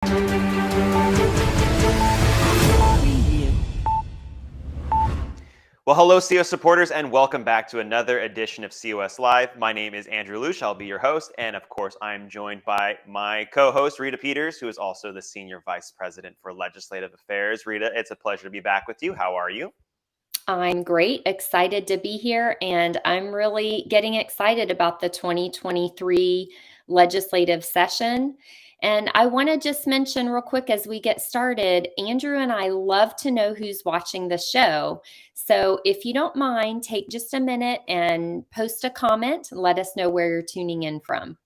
Well, hello, COS supporters, and welcome back to another edition of COS Live. My name is Andrew Luce. I'll be your host, and of course, I'm joined by my co-host, Rita Peters, who is also the Senior Vice President for Legislative Affairs. Rita, it's a pleasure to be back with you. How are you? I'm great, excited to be here, and I'm really getting excited about the 2023 legislative session. And I want to just mention real quick as we get started, Andrew and I love to know who's watching the show. So if you don't mind, take just a minute and post a comment. Let us know where you're tuning in from.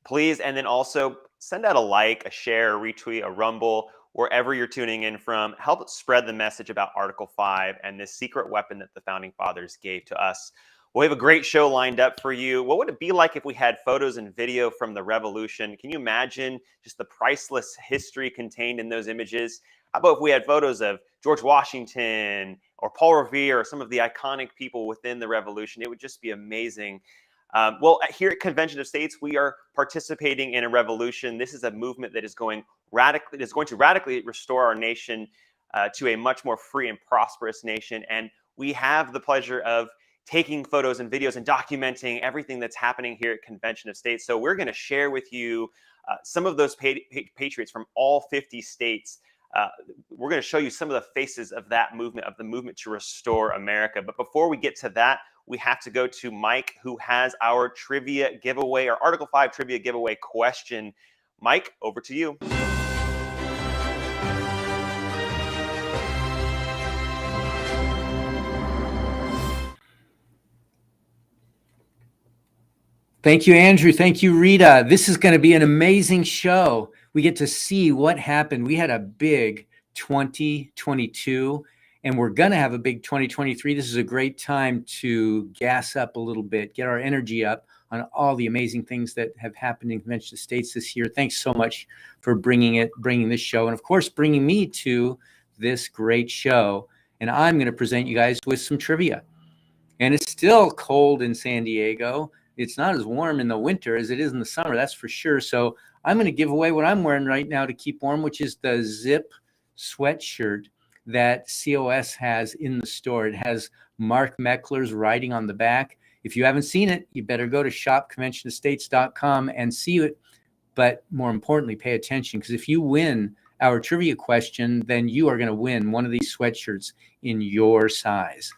Please, and then also send out a like, a share, a retweet, a rumble, wherever you're tuning in from. Help spread the message about Article 5 and this secret weapon that the Founding Fathers gave to us. We have a great show lined up for you. What would it be like if we had photos and video from the Revolution? Can you imagine just the priceless history contained in those images? How about if we had photos of George Washington or Paul Revere or some of the iconic people within the Revolution? It would just be amazing. Well, here at Convention of States, we are participating in a revolution. This is a movement that is going to radically restore our nation to a much more free and prosperous nation. And we have the pleasure of taking photos and videos and documenting everything that's happening here at Convention of States. So we're going to share with you some of those patriots from all 50 states. We're going to show you some of the faces of that movement, of the movement to restore America. But before we get to that, we have to go to Mike, who has our trivia giveaway, our Article 5 trivia giveaway question. Mike, over to you. Thank you, Andrew. Thank you, Rita. This is going to be an amazing show. We get to see what happened. We had a big 2022, and we're going to have a big 2023. This is a great time to gas up a little bit, get our energy up on all the amazing things that have happened in Convention of States this year. Thanks so much for bringing this show, and of course, bringing me to this great show. And I'm going to present you guys with some trivia. And it's still cold in San Diego. It's not as warm in the winter as it is in the summer, that's for sure. So I'm going to give away what I'm wearing right now to keep warm, which is the zip sweatshirt that COS has in the store. It has Mark Meckler's writing on the back. If you haven't seen it, you better go to shopconventionofstates.com and see it. But more importantly, pay attention, because if you win our trivia question, then you are going to win one of these sweatshirts in your size.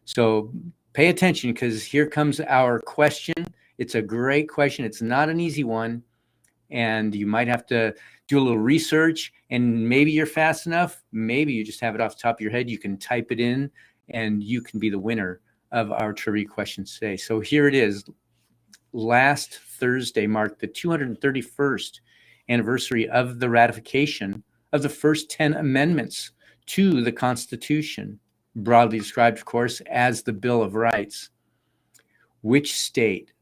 So pay attention, because here comes our question. It's a great question. It's not an easy one, and you might have to do a little research, and maybe you're fast enough. Maybe you just have it off the top of your head. You can type it in, and you can be the winner of our trivia question today. So here it is. Last Thursday marked the 231st anniversary of the ratification of the first 10 amendments to the Constitution, broadly described, of course, as the Bill of Rights. Which state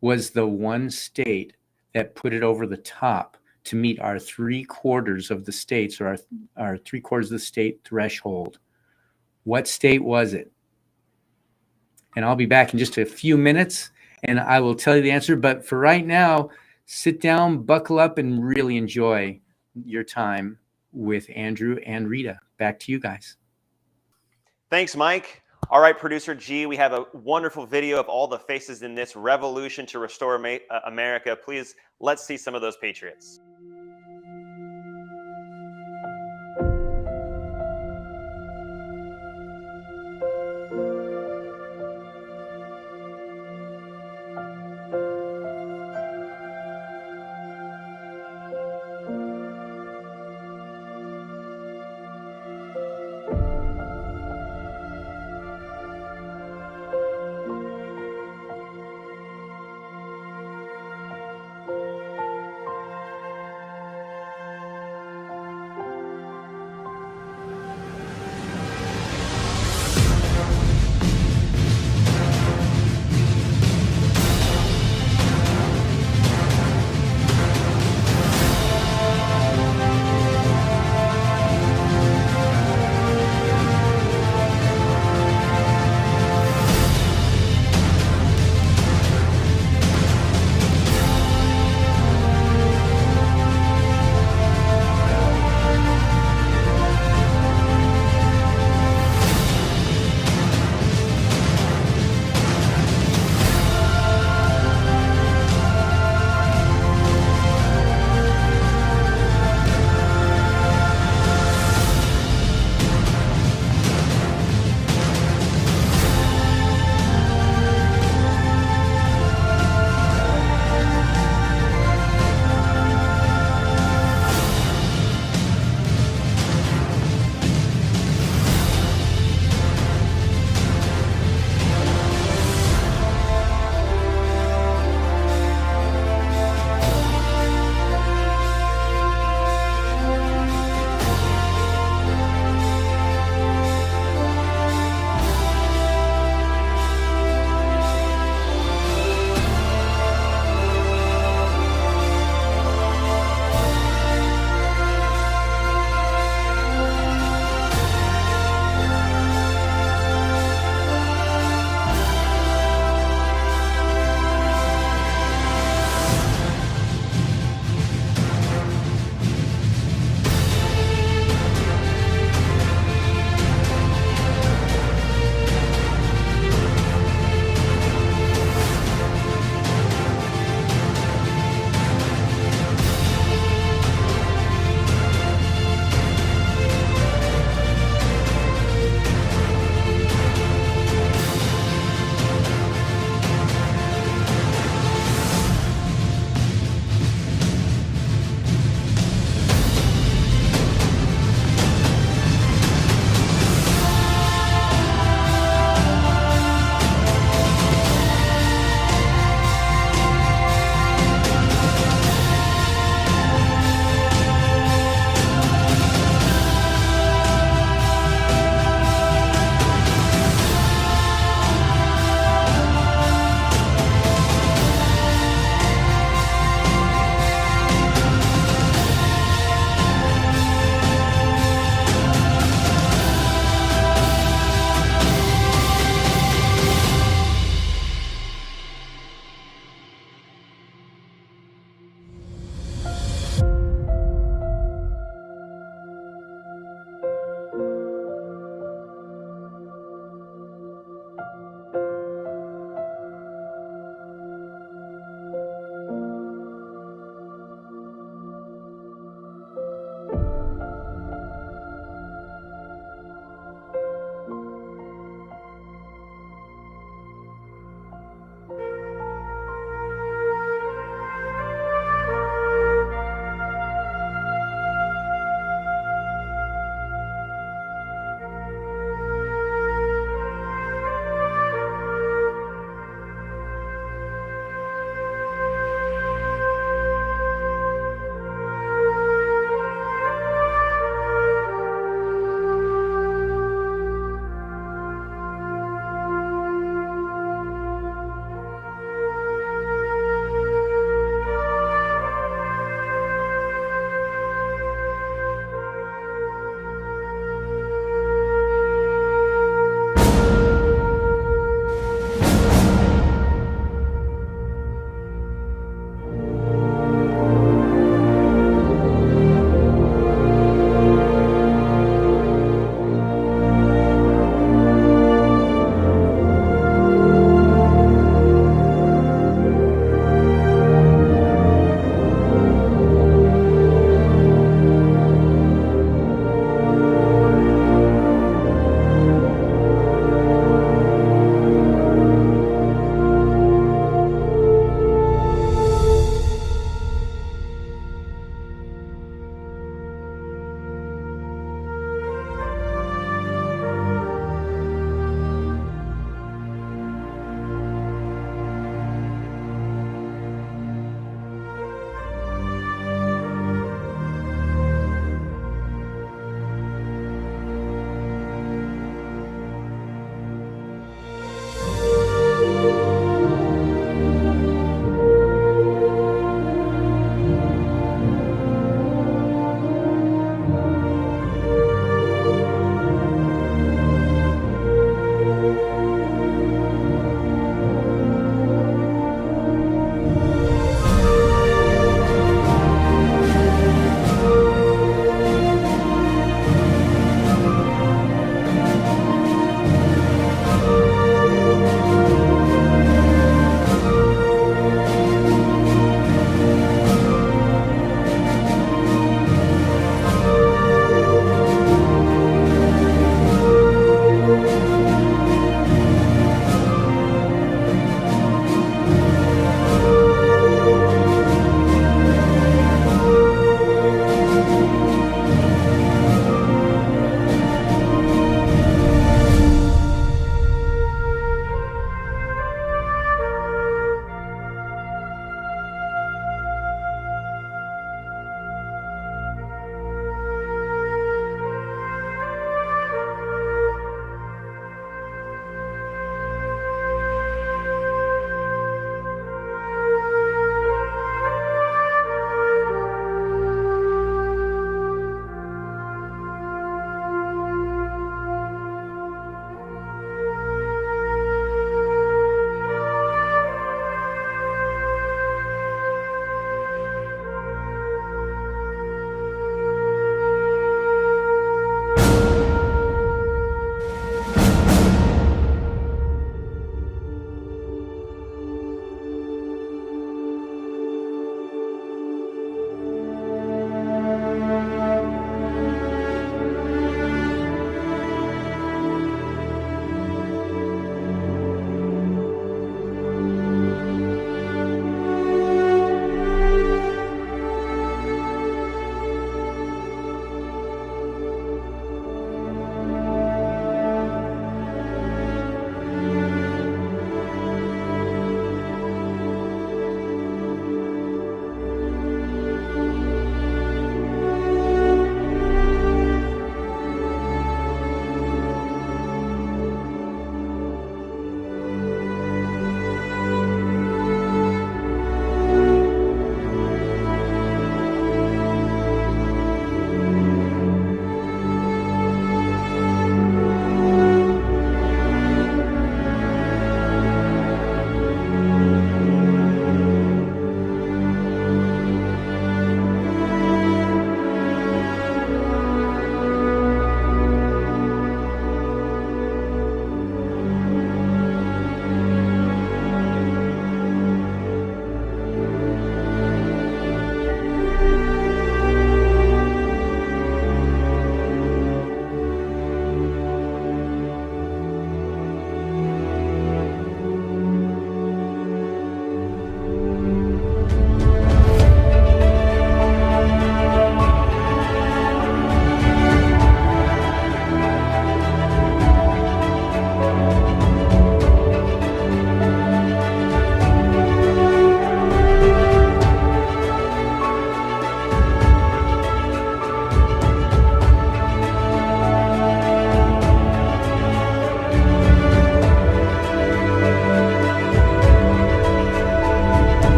was the one state that put it over the top to meet our 3/4 of the states, or our 3/4 of the state threshold? What state was it? And I'll be back in just a few minutes, and I will tell you the answer. But for right now, sit down, buckle up, and really enjoy your time with Andrew and Rita. Back to you guys. Thanks, Mike. All right, Producer G, we have a wonderful video of all the faces in this revolution to restore America. Please, let's see some of those patriots.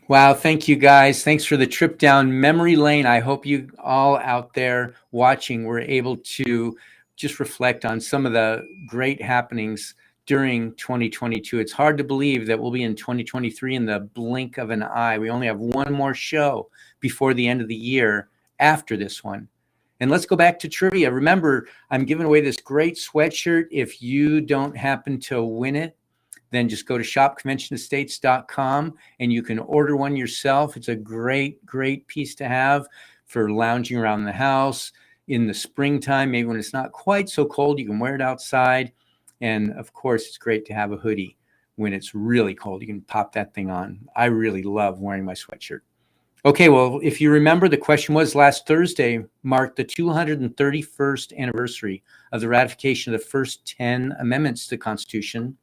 Wow, thank you guys. Thanks for the trip down memory lane. I hope you all out there watching were able to just reflect on some of the great happenings during 2022. It's hard to believe that we'll be in 2023 in the blink of an eye. We only have one more show before the end of the year after this one. And let's go back to trivia. Remember, I'm giving away this great sweatshirt. If you don't happen to win it, then just go to shopconventionestates.com and you can order one yourself. It's a great, great piece to have for lounging around the house in the springtime. Maybe when it's not quite so cold, you can wear it outside. And of course, it's great to have a hoodie when it's really cold. You can pop that thing on. I really love wearing my sweatshirt. Okay, well, if you remember, the question was last Thursday marked the 231st anniversary of the ratification of the first 10 amendments to the Constitution,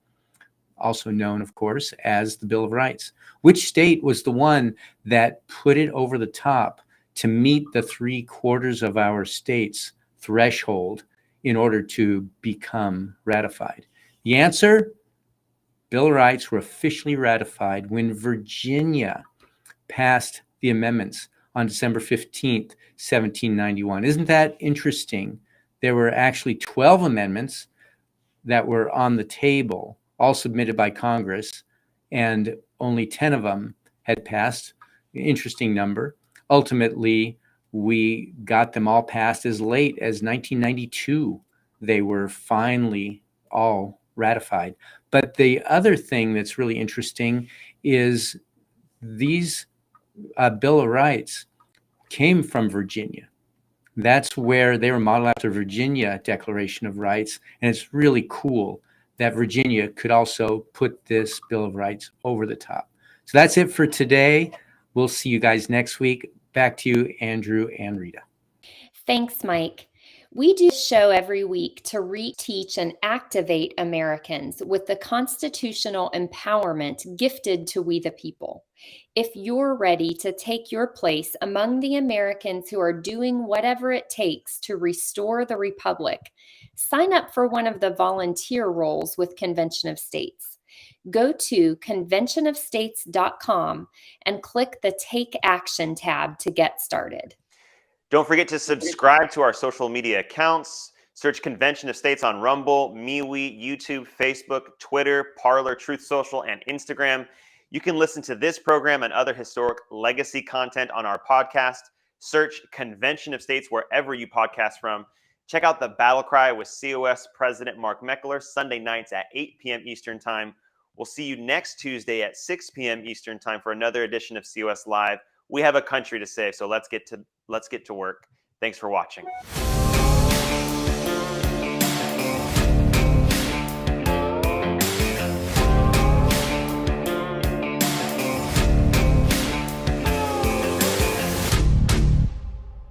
also known, of course, as the Bill of Rights. Which state was the one that put it over the top to meet the 3/4 of our state's threshold in order to become ratified? The answer, Bill of Rights were officially ratified when Virginia passed the amendments on December 15th, 1791. Isn't that interesting? There were actually 12 amendments that were on the table, all submitted by Congress, and only 10 of them had passed. Interesting number. Ultimately, we got them all passed as late as 1992. They were finally all ratified. But the other thing that's really interesting is these Bill of Rights came from Virginia. That's where they were modeled after Virginia Declaration of Rights. And it's really cool that Virginia could also put this Bill of Rights over the top. So that's it for today. We'll see you guys next week. Back to you, Andrew and Rita. Thanks, Mike. We do a show every week to reteach and activate Americans with the constitutional empowerment gifted to we the people. If you're ready to take your place among the Americans who are doing whatever it takes to restore the Republic, sign up for one of the volunteer roles with Convention of States. Go to conventionofstates.com and click the Take Action tab to get started. Don't forget to subscribe to our social media accounts. Search Convention of States on Rumble, MeWe, YouTube, Facebook, Twitter, Parler, Truth Social, and Instagram. You can listen to this program and other historic legacy content on our podcast. Search Convention of States wherever you podcast from. Check out the Battle Cry with COS President Mark Meckler, Sunday nights at 8 p.m. Eastern Time. We'll see you next Tuesday at 6 p.m. Eastern Time for another edition of COS Live. We have a country to save, so let's get to work. Thanks for watching.